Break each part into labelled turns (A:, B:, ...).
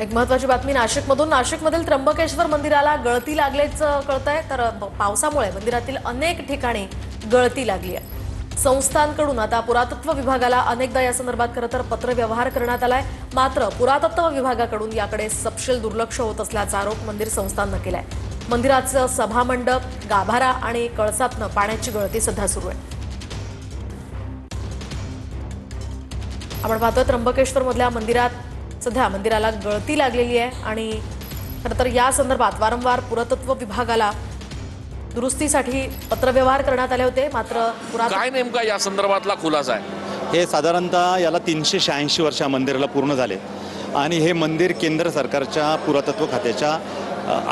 A: एक महत्त्वाची बातमी नाशिकमधील त्र्यंबकेश्वर मंदिराला गळती लागल्याचं कळतंय। तर पावसामुळे मंदिरातील अनेक ठिकाणी गळती लागली आहे। संस्थांकडून आता पुरातत्व विभागाला अनेकदा या संदर्भात खरं तर पत्रव्यवहार करण्यात आलाय। मात्र पुरातत्व विभागाकडून याकडे सपशेल दुर्लक्ष होत असल्याचा आरोप मंदिर संस्थांनं केलाय। मंदिराचं सभामंडप, गाभारा आणि कळसातनं पाण्याची गळती सध्या सुरू आहे। आपण पाहतोय त्र्यंबकेश्वर मधल्या मंदिरात सध्या मंदिराला गळती लागलेली आहे आणि खरं तर या संदर्भात वारंवार पुरातत्व विभागाला दुरुस्तीसाठी पत्रव्यवहार करण्यात आले होते। मात्र
B: काय नेमका या संदर्भातला खुलासा आहे?
C: हे साधारणतः याला 386 वर्ष मंदिराला पूर्ण झाले आणि हे मंदिर केंद्र सरकारच्या पुरातत्व खात्याच्या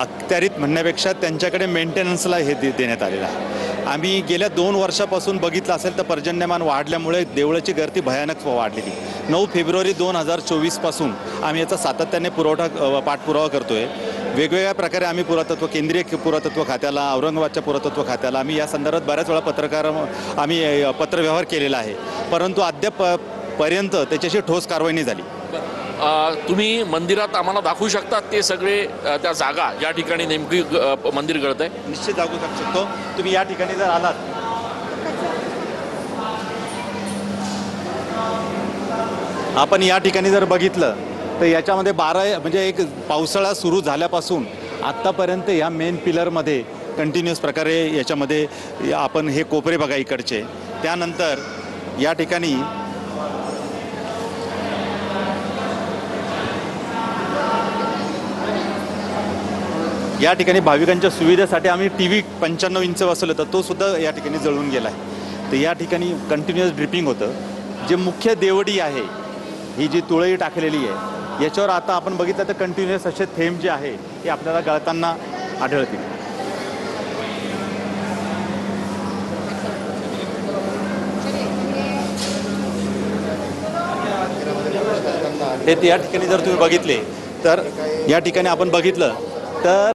C: अखत्यारीत म्हणण्यापेक्षा त्यांच्याकडे मेंटेनन्सला हे देण्यात आलेलं आहे। आम्ही गेल्या 2 वर्षापासून बघितलं असेल तर पर्जन्यमान वाढल्यामुळे देवळाची गर्दी भयानक वाढलेली। 9 फेब्रुवारी 2024 पासून आम्ही याचा सातत्याने पाठपुरावा करतोय। वेगवेगळ्या प्रकारे आम्ही केंद्रीय पुरातत्व खात्याला, औरंगाबादच्या पुरातत्व खात्याला आम्ही या संदर्भात बऱ्याच वेळा आम्ही पत्रव्यवहार केलेला आहे, परंतु अद्यापपर्यंत त्याच्याशी ठोस कारवाई नाही झाली।
B: तुम्ही मंदिरात आम्हाला दाखवू शकता ते सगळे त्या जागा या ठिकाणी नेमकी मंदिर गळतंय?
C: निश्चित दाखवू शकतो। तुम्ही या ठिकाणी जर आलात, आपण या ठिकाणी जर बघितलं तर याच्यामध्ये 12 म्हणजे एक पावसाळा सुरू झाल्यापासून आत्तापर्यंत या मेन पिलरमध्ये कंटिन्युअस प्रकारे याच्यामध्ये आपण हे कोपरे बघा इकडचे। त्यानंतर या ठिकाणी भाविकांच्या सुविधेसाठी आम्ही टीव्ही 95 इंच बसवलं तर तो सुद्धा या ठिकाणी जळून गेला आहे। तर या ठिकाणी कंटिन्युअस ड्रिपिंग होतं। जे मुख्य देवडी आहे, ही जी तुळई टाकलेली आहे, याच्यावर आता आपण बघितलं तर कंटिन्युअस असे थेंब जे आहे हे आपल्याला गळताना आढळतील। हे या ठिकाणी जर तुम्ही बघितले तर या ठिकाणी आपण बघितलं तर